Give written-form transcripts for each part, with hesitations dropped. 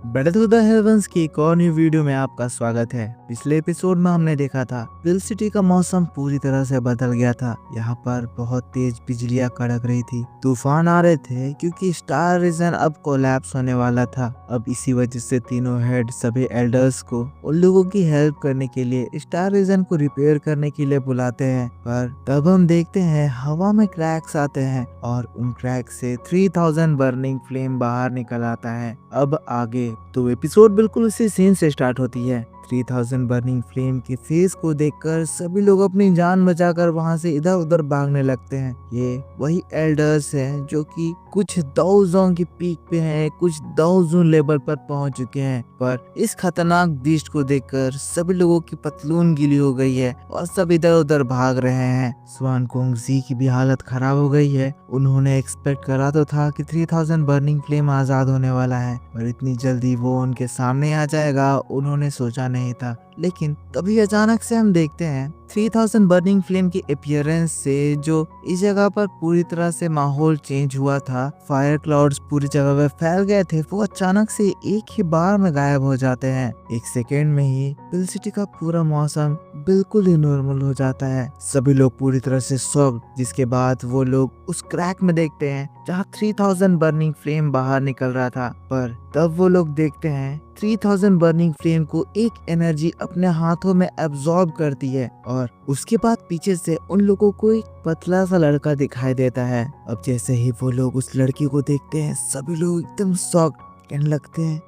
Battle to the heavens की एक और न्यू वीडियो में आपका स्वागत है। पिछले एपिसोड में हमने देखा था पिल सिटी का मौसम पूरी तरह से बदल गया था। यहाँ पर बहुत तेज बिजलियां कड़क रही थी, तूफान आ रहे थे क्योंकि स्टार रीजन अब कोलैप्स होने वाला था। अब इसी वजह से तीनों हेड सभी एल्डर्स को उन लोगों की हेल्प करने के लिए स्टार रीजन को रिपेयर करने के लिए बुलाते हैं। पर तब हम देखते हैं हवा में क्रैक्स आते हैं और उन क्रैक से 3000 बर्निंग फ्लेम बाहर निकल आता है। अब आगे तो एपिसोड बिल्कुल उसी सीन से स्टार्ट होती है। 3000 बर्निंग फ्लेम के फेस को देखकर सभी लोग अपनी जान बचाकर वहां से इधर उधर भागने लगते हैं। ये वही एल्डर्स हैं जो कि कुछ दाउजों की पीक पे हैं, कुछ दाउजों लेवल पर पहुंच चुके हैं। पर इस खतरनाक बीस्ट को देखकर सभी लोगों की पतलून गीली हो गई है और सब इधर उधर भाग रहे हैं। स्वान कोंग जी की भी हालत खराब हो गई है। उन्होंने एक्सपेक्ट करा तो था कि 3000 बर्निंग फ्लेम आजाद होने वाला है, पर इतनी जल्दी वो उनके सामने आ जाएगा उन्होंने सोचा नहीं था। लेकिन तभी अचानक से हम देखते हैं 3000 बर्निंग फ्लेम की अपीयरेंस से जो इस जगह पर पूरी तरह से माहौल चेंज हुआ था, फायर क्लाउड्स पूरी जगह पे फैल गए थे, वो अचानक से एक ही बार में गायब हो जाते हैं। एक सेकेंड में ही पिल सिटी का पूरा मौसम बिल्कुल ही नॉर्मल हो जाता है। सभी लोग पूरी तरह से शॉक्ड, जिसके बाद वो लोग उस क्रैक में देखते हैं जहाँ 3000 बर्निंग फ्लेम बाहर निकल रहा था। पर तब वो लोग देखते हैं 3000 बर्निंग फ्लेम को एक एनर्जी अपने हाथों में एब्जॉर्ब करती है और उसके बाद पीछे से उन लोगों को एक पतला सा लड़का दिखाई देता है। अब जैसे ही वो लोग उस लड़की को देखते हैं सभी लोग एकदम शॉक्ड, कहने लगते हैं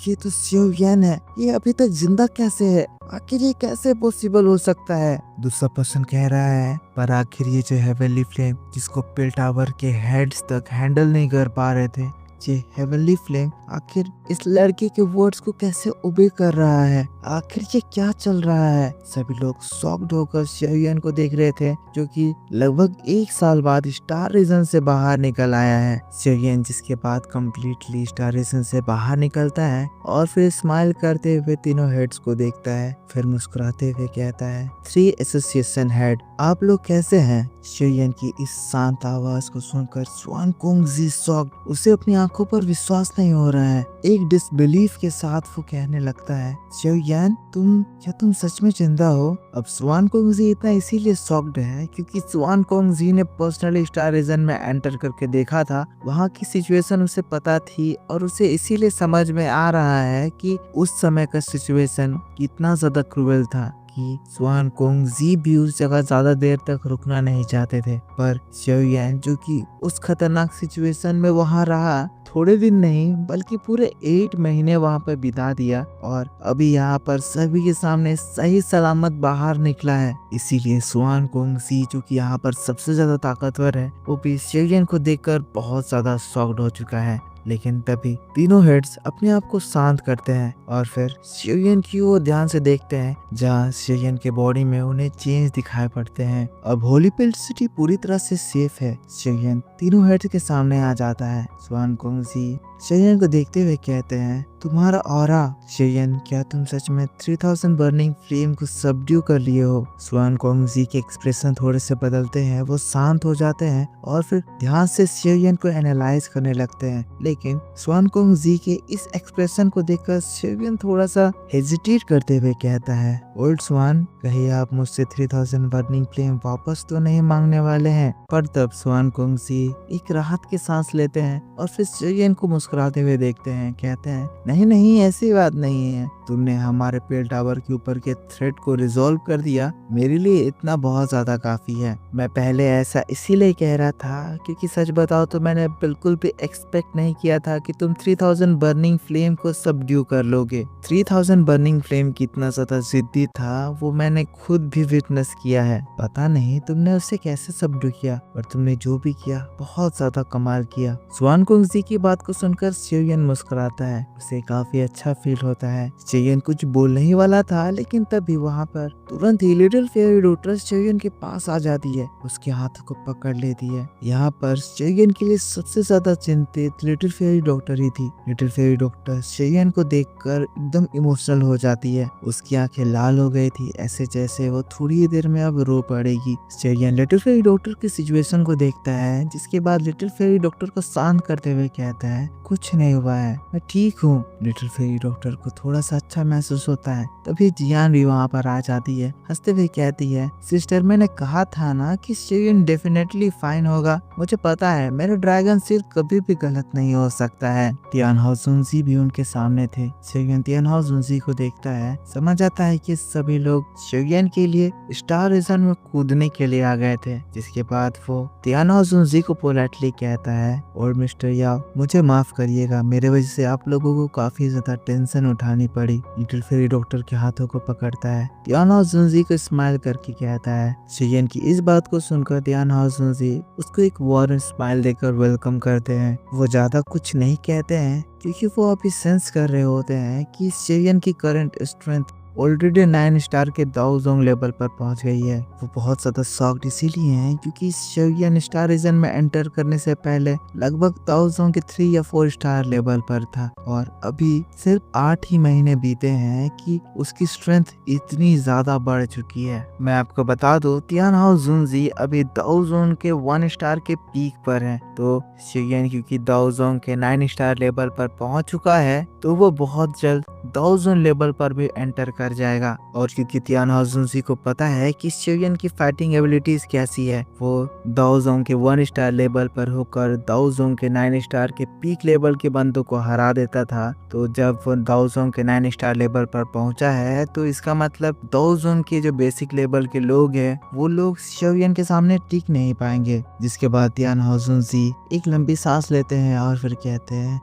ये तो सियो यान है, ये अभी तक जिंदा कैसे है, आखिर ये कैसे पॉसिबल हो सकता है। दूसरा पर्सन कह रहा है पर आखिर ये जो हेवनली फ्लेम जिसको पिल टावर के हेड्स तक हैंडल नहीं कर पा रहे थे, ये हेवनली फ्लेम आखिर इस लड़के के वर्ड्स को कैसे ओबे कर रहा है, आखिर ये क्या चल रहा है। सभी लोग शॉक्ड होकर शियोयन को देख रहे थे जो कि लगभग 1 साल बाद स्टार रीजन से बाहर निकल आया है। शियोयन जिसके बाद कम्प्लीटली स्टार रीजन से बाहर निकलता है और फिर स्माइल करते हुए तीनों हेड्स को देखता है, फिर मुस्कुराते हुए कहता है 3 एसोसिएशन हेड, आप लोग कैसे हैं। शियोयन की इस शांत आवाज को सुनकर स्वान कोंग जी शॉक्ड, उसे अपनी आंखों पर विश्वास नहीं हो रहा है। एक डिसबिलीफ के साथ वो कहने लगता है शियोयन क्या तुम सच में जिंदा हो। अब स्वान कोंग जी इतना इसीलिए शॉक्ड है क्योंकि स्वान कोंग जी ने पर्सनली स्टार रीजन में एंटर करके देखा था, वहाँ की सिचुएशन उसे पता थी और उसे इसीलिए समझ में आ रहा है कि उस समय का सिचुएशन कितना ज्यादा क्रूएल था कि स्वान कोंग जी भी उस जगह ज्यादा देर तक रुकना नहीं चाहते थे। पर शियोयन जो कि उस खतरनाक सिचुएशन में वहां रहा, थोड़े दिन नहीं बल्कि पूरे 8 महीने वहां पर बिता दिया और अभी यहाँ पर सभी के सामने सही सलामत बाहर निकला है। इसीलिए स्वान कोंग जी जो कि यहाँ पर सबसे ज्यादा ताकतवर है, वो भी शियोयन को देखकर बहुत ज्यादा शॉक्ड हो चुका है। लेकिन तभी तीनों हेड्स अपने आप को शांत करते हैं और फिर शियोयन की ओर ध्यान से देखते हैं जहाँ शियोयन के बॉडी में उन्हें चेंज दिखाई पड़ते हैं। अब होली पिल सिटी पूरी तरह से सेफ है। शियोयन तीनों हेड्स के सामने आ जाता है। स्वान कोंग जी शियोयन को देखते हुए कहते हैं तुम्हारा ऑरा। शियोयन क्या तुम सच में 3000 बर्निंग फ्लेम को सबड्यू कर लिए हो। स्वान कोंग जी के एक्सप्रेशन थोड़े से बदलते हैं, वो शांत हो जाते हैं और फिर ध्यान से शियोयन को एनालाइज करने लगते हैं। लेकिन स्वान कोंग जी के इस एक्सप्रेशन को देखकर शियोयन थोड़ा सा हेजिटेट करते हुए कहता है ओल्ड स्वान, कहीं आप मुझसे 3000 बर्निंग फ्लेम वापस तो नहीं मांगने वाले हैं। पर तब स्वान कोंग जी एक राहत की सांस लेते हैं और फिर शियोयन को मुस्कुराते हुए देखते हैं, कहते हैं नहीं ऐसी बात नहीं है, तुमने हमारे पिल टावर के ऊपर के थ्रेट को रिजॉल्व कर दिया, मेरे लिए इतना बहुत ज्यादा काफी है। मैं पहले ऐसा इसीलिए कह रहा था क्योंकि सच बताओ तो मैंने बिल्कुल भी एक्सपेक्ट नहीं किया था कि तुम 3000 बर्निंग फ्लेम को सबड्यू कर लोगे। 3000 बर्निंग फ्लेम कितना ज्यादा जिद्दी था वो मैंने खुद भी विटनेस किया है। पता नहीं तुमने उसे कैसे सबड्यू किया, पर तुमने जो भी किया बहुत ज्यादा कमाल किया। स्वान कोंग जी की बात को सुनकर शियोयन मुस्कुराता है, उसे काफी अच्छा फील होता है। शियोयन कुछ बोलने ही वाला था लेकिन तभी वहाँ पर तुरंत ही लिटिल फेयरी डॉक्टर शियोयन के पास आ जाती है, उसके हाथ को पकड़ लेती है। यहाँ पर शियोयन के लिए सबसे ज्यादा चिंतित लिटिल फेयरी डॉक्टर ही थी। लिटिल फेयरी डॉक्टर शियोयन को देखकर एकदम इमोशनल हो जाती है, उसकी आंखें लाल हो गई थी, ऐसे जैसे वो थोड़ी ही देर में अब रो पड़ेगी। शियोयन लिटिल फेयरी डॉक्टर की सिचुएशन को देखता है, जिसके बाद लिटिल फेयरी डॉक्टर को शांत करते हुए कहता है कुछ नहीं हुआ है, मैं ठीक हूँ। लिटिल फेरी डॉक्टर को थोड़ा सा अच्छा महसूस होता है। तभी जियान भी वहाँ पर आ जाती है। हंसते हुए कहती है, सिस्टर मैंने कहा था ना कि शेयन डेफिनेटली फाइन होगा। मुझे पता है मेरा ड्रैगन सिर कभी भी गलत नहीं हो सकता है। तियान हाओजुनजी भी उनके सामने थे। शेयन तियान हाओजुनजी को देखता है, समझ आता है कि सभी लोग शेयन के लिए स्टार रीजन में कूदने के लिए आ गए थे। जिसके बाद वो तियान हाओजुनजी को पोलाइटली कहता है, और मिस्टर याओ मुझे माफ करिएगा, मेरे वजह से आप लोगों को काफी ज्यादा टेंशन उठानी पड़ी। लिटिल फेरी डॉक्टर के हाथों को पकड़ता है। तियान हाओजुनजी को स्माइल करके कहता है। शेयन की इस बात को सुनकर तियान हाओजुनजी उसको एक वार्म स्माइल देकर वेलकम करते हैं। वो ज्यादा कुछ नहीं कहते हैं क्योंकि वो अभी सेंस कर रहे होते हैं कि शेयन की करंट स्ट्रेंथ ऑलरेडी 9 स्टार के दाओजोंग लेवल पर पहुंच गई है। वो बहुत ज्यादा शॉक्ड इसीलिए हैं क्योंकि शेयन स्टार रीजन में एंटर करने से पहले लगभग दाओजोंग के 3 या 4 स्टार लेवल पर था, और अभी सिर्फ 8 ही महीने बीते हैं कि उसकी स्ट्रेंथ इतनी ज्यादा बढ़ चुकी है। मैं आपको बता दूं, तियान हाओजुनजी अभी दाओजोंग के 1 स्टार के पीक पर है, तो शेयन क्योंकि दाओजोंग के 9 स्टार लेवल पर पहुंच चुका है तो वो बहुत जल्द दाओजोंग लेवल पर भी एंटर कर जाएगा। और क्योंकि तियान हाओजुनजी को पता है कि शेयन की फाइटिंग एबिलिटीज कैसी है, वो दाओजोंग के 1 स्टार लेवल पर होकर दाओजोंग के 9 स्टार के पीक लेवल के बंदों को हरा देता था। तो जब वो दाओजोंग के 9 स्टार लेवल पर पहुंचा है तो इसका मतलब दाओजोंग के जो बेसिक लेवल के लोग हैं वो लोग शेयन के सामने टिक नहीं पाएंगे। जिसके बाद तियान हाओजुनजी एक लंबी सांस लेते हैं और फिर कहते हैं,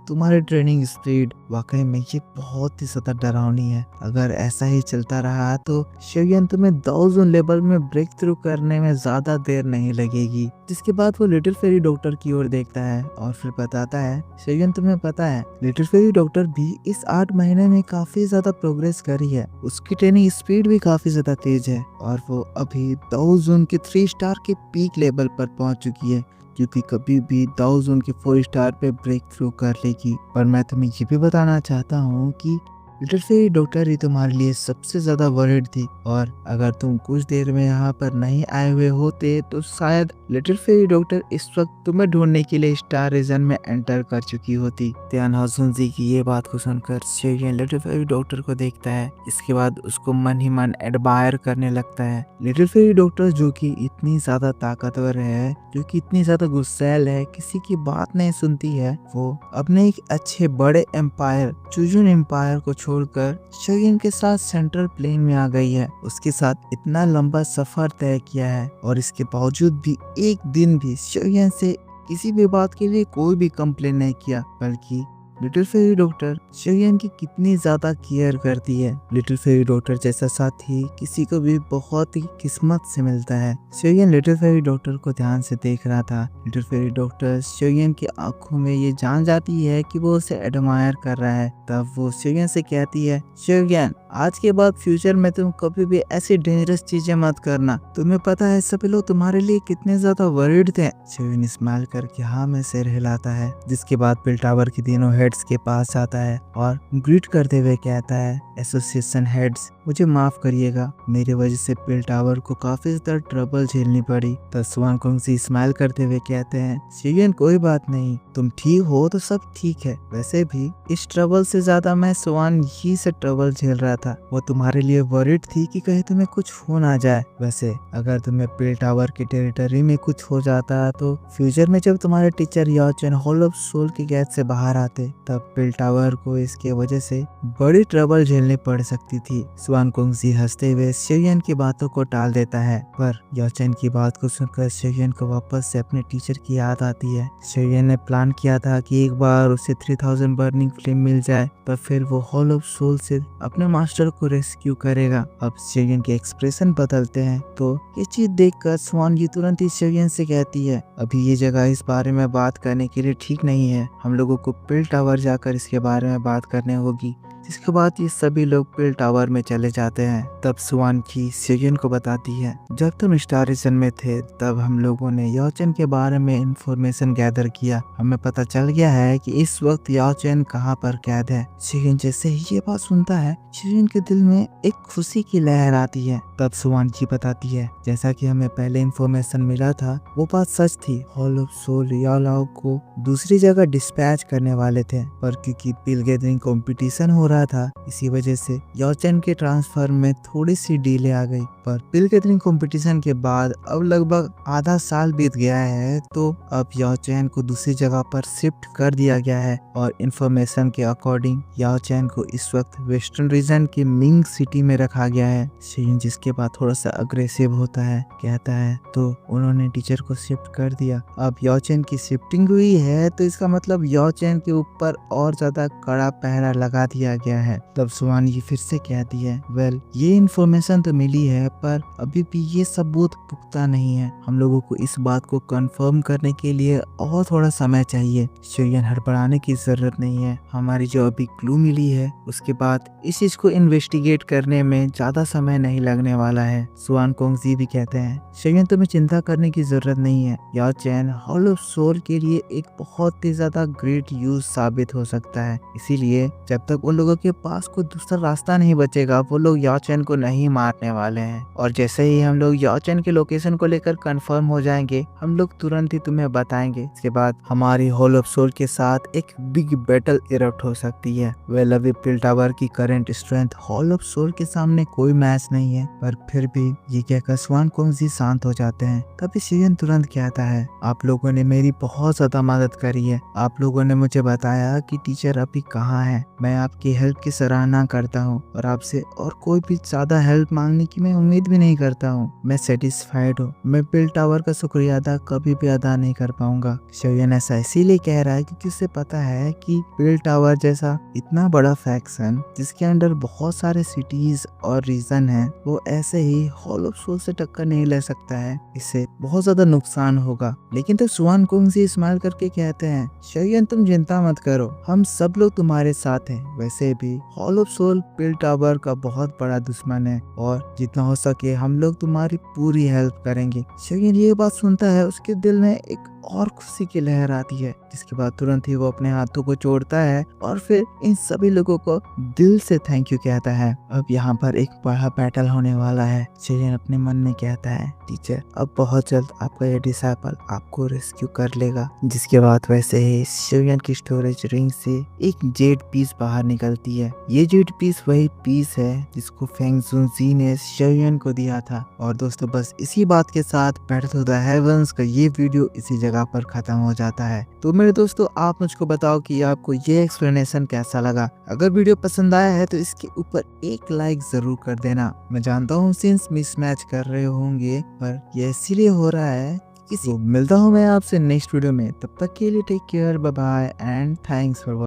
तुम्हारी ट्रेनिंग स्पीड वाकई में ये बहुत ही ज्यादा डरावनी है। अगर ऐसा ही चलता रहा तो शेयन तुम्हें दाओजोंग लेवल में ब्रेक थ्रू करने में ज्यादा देर नहीं लगेगी। जिसके बाद वो लिटिल फेरी डॉक्टर की ओर देखता है और फिर बताता है, शेयन तुम्हें पता है लिटिल फेरी डॉक्टर भी इस 8 महीने में काफी ज्यादा प्रोग्रेस करी है। उसकी ट्रेनिंग स्पीड भी काफी ज्यादा तेज है और वो अभी दाओजोंग के 3 स्टार के पीक लेवल पर पहुंच चुकी है, क्योंकि कभी भी दाओजोंग के 4 स्टार पे ब्रेक थ्रू कर लेगी। पर मैं तुम्हें ये भी बताना चाहता हूँ कि लिटिल फेरी डॉक्टर ही तुम्हारे लिए सबसे ज्यादा वरीड थी, और अगर तुम कुछ देर में यहाँ पर नहीं आए हुए होते तो शायद लिटिल फेरी डॉक्टर इस वक्त तुम्हें ढूंढने के लिए स्टार रीजन में एंटर कर चुकी होती। तियान हाओजुनजी की ये बात को सुनकर शेयन लिटिल फेरी डॉक्टर को देखता है। इसके बाद उसको मन ही मन एडमायर करने लगता है। लिटिल फेरी डॉक्टर जो कि इतनी ज्यादा ताकतवर है, जो कि इतनी ज्यादा गुस्सैल है, किसी की बात नहीं सुनती है, वो अपने एक अच्छे बड़े एम्पायर चुजुन एम्पायर को छोड़कर शेयन के साथ सेंट्रल प्लेन में आ गई है। उसके साथ इतना लंबा सफर तय किया है और इसके बावजूद भी एक दिन भी शेयन से किसी भी बात के लिए कोई भी कंप्लेन नहीं किया, बल्कि लिटिल फेरी डॉक्टर शेयन की कितनी ज्यादा केयर करती है। लिटिल फेरी डॉक्टर जैसा साथी किसी को भी बहुत ही किस्मत से मिलता है। शेयन लिटिल फेरी डॉक्टर को ध्यान से देख रहा था। लिटिल फेरी डॉक्टर शेयन की आंखों में ये जान जाती है कि वो उसे एडमायर कर रहा है। तब वो शेयन से कहती है, शेयन आज के बाद फ्यूचर में तुम कभी भी ऐसी डेंजरस चीजें मत करना। तुम्हें पता है सभी लोग तुम्हारे लिए कितने ज्यादा वरीड थे। शेयन स्माइल करके हाँ में सिर हिलाता है। जिसके बाद पिल टावर के तीनों हेड्स के पास आता है और ग्रीट करते हुए कहता है, एसोसिएशन हेड्स मुझे माफ करिएगा, मेरे वजह से पिल टावर को काफी ज्यादा ट्रबल झेलनी पड़ी। तब स्वान कुंगसी स्माइल करते हुए कहते हैं, शेयन कोई बात नहीं, तुम ठीक हो तो सब ठीक है। वैसे भी इस ट्रबल से ज्यादा मैं स्वान ही से ट्रबल झेल रहा था। वो तुम्हारे लिए वरीड थी कि कहीं तुम्हें कुछ हो ना जाए। वैसे अगर तुम्हें पिल टावर की टेरिटरी में कुछ हो जाता तो फ्यूचर में जब तुम्हारे टीचर याओचन हॉल ऑफ सोल की कैद से बाहर आते तब पिल टावर को इसके वजह से बड़ी ट्रबल झेलनी पड़ सकती थी। स्वान कुंगसी हंसते हुए शेयन की बातों को टाल देता है, पर याओचन की बात को सुनकर शेयन को वापस से अपने टीचर की याद आती है। शेयन ने प्लान किया था कि एक बार उसे 3000 बर्निंग फ्लेम मिल जाए पर फिर वो हॉल ऑफ सोल से अपने मास्टर को रेस्क्यू करेगा। अब शेयन के एक्सप्रेशन बदलते हैं तो ये चीज देखकर स्वान जी तुरंत ही शेयन से कहती है, अभी ये जगह इस बारे में बात करने के लिए ठीक नहीं है, हम लोगों को पिल टावर जाकर इसके बारे में बात करने होगी। जिसके बाद ये सभी लोग पिल टावर में चले जाते हैं। तब स्वान की सेयन को बताती है, जब तुम स्टार रीजन में थे तब हम लोगों ने याओ चेन के बारे में इंफॉर्मेशन गैदर किया। हमें पता चल गया है कि इस वक्त याओ चेन कहाँ पर कैद है। सेयन जैसे ही ये बात सुनता है, सेयन के दिल में एक खुशी की लहर आती है। तब स्वान की बताती है, जैसा कि हमें पहले इंफॉर्मेशन मिला था वो बात सच थी। हॉल ऑफ सोल याओ लाओ को दूसरी जगह डिस्पैच करने वाले थे, पर क्योंकि पिल गैदरिंग कंपटीशन हो रहा था इसी वजह से याओ चेन के ट्रांसफर में थोड़ी सी डिले आ गई। पर पिल गैदरिंग कंपटीशन के बाद अब लगभग आधा साल बीत गया है, तो अब याओ चेन को दूसरी जगह पर शिफ्ट कर दिया गया है और इंफॉर्मेशन के अकॉर्डिंग याओ चेन को इस वक्त वेस्टर्न रीजन की मिंग सिटी में रखा गया है। शेयन जिसके बाद थोड़ा सा अग्रेसिव होता है, कहता है तो उन्होंने टीचर को शिफ्ट कर दिया। अब याओ चेन की शिफ्टिंग हुई है तो इसका मतलब याओ चेन के ऊपर और ज्यादा कड़ा पहरा लगा दिया गया है। तब स्वान ये फिर से कहती है, वेल ये इंफॉर्मेशन तो मिली है पर अभी भी ये सबूत पुख्ता नहीं है। हम लोगों को इस बात को कंफर्म करने के लिए और थोड़ा समय चाहिए। शेयन हड़बड़ाने की जरूरत नहीं है। हमारी जो अभी क्लू मिली है उसके बाद इस चीज को इन्वेस्टिगेट करने में ज्यादा समय नहीं लगने वाला है। स्वान कोंगजी भी कहते हैं, शेयन तुम्हें चिंता करने की जरूरत नहीं है। याओ चेन हॉल ऑफ सोल के लिए एक बहुत ही ज्यादा ग्रेट यूज साबित हो सकता है, इसीलिए जब तक उन लोगों के पास कोई दूसरा रास्ता नहीं बचेगा वो लोग याओ चेन को नहीं मारने वाले हैं। और जैसे ही हम लोग याओ चेन के लोकेशन को लेकर कंफर्म हो जाएंगे हम लोग तुरंत ही तुम्हें बताएंगे। इसके बाद हमारी हॉल ऑफ सोल के साथ एक बिग बैटल इरप्ट हो सकती है। वेल अभी पिल टावर की current strength hall of soul के सामने कोई मैच नहीं है, पर फिर भी ये कहकर स्वान कोंगजी शांत हो जाते हैं। तभी शेयन तुरंत कहता है, आप लोगों ने मेरी बहुत ज्यादा मदद करी है। आप लोगों ने मुझे बताया कि टीचर अभी कहाँ है। मैं आपकी हेल्प की सराहना करता हूँ और आपसे और कोई भी ज्यादा हेल्प मांगने की मैं उम्मीद भी नहीं करता हूँ। मैं सेटिस्फाइड हूँ। मैं पिल टावर का शुक्रिया अदा कभी भी अदा नहीं कर पाऊंगा। शेयन ऐसा इसीलिए कह रहा है क्योंकि उसे पता है कि पिल टावर जैसा इतना बड़ा फैक्शन जिसके अंडर बहुत सारे सिटीज और रीजन है, वो ऐसे ही हॉल ऑफ सोल से टक्कर नहीं ले सकता है। इससे बहुत ज्यादा नुकसान होगा। लेकिन तो स्वान कोंगजी स्माइल करके कहते हैं, शेयन तुम चिंता मत करो, हम सब लोग तुम्हारे साथ हैं। वैसे भी hall of soul pill tower का बहुत बड़ा दुश्मन है और जितना हो सके हम लोग तुम्हारी पूरी हेल्प करेंगे। शेयन ये बात सुनता है, उसके दिल में एक और खुशी की लहर आती है, जिसके बाद तुरंत ही वो अपने हाथों को जोड़ता है और फिर इन सभी लोगों को दिल से थैंक यू कहता है। अब यहाँ पर एक बड़ा बैटल होने वाला है। शेयन अपने मन में कहता है, टीचर अब बहुत जल्द आपका ये डिसाइपल आपको रेस्क्यू कर लेगा। जिसके बाद वैसे ही शेयन की स्टोरेज रिंग से एक जेड पीस बाहर निकलती है। ये जेड पीस वही पीस है जिसको फेंग जुनजी ने शेयन को दिया था। और दोस्तों बस इसी बात के साथ बैटल टू द हेवंस का ये वीडियो इसी जगह पर खत्म हो जाता है। तो मेरे दोस्तों आप मुझको बताओ कि आपको ये एक्सप्लेनेशन कैसा लगा। अगर वीडियो पसंद आया है तो इसके ऊपर एक लाइक जरूर कर देना। मैं जानता हूँ सीन्स मिसमैच कर रहे होंगे पर ये इसीलिए हो रहा है। मिलता हूँ मैं आपसे नेक्स्ट वीडियो में, तब तक के लिए take care, bye bye and thanks for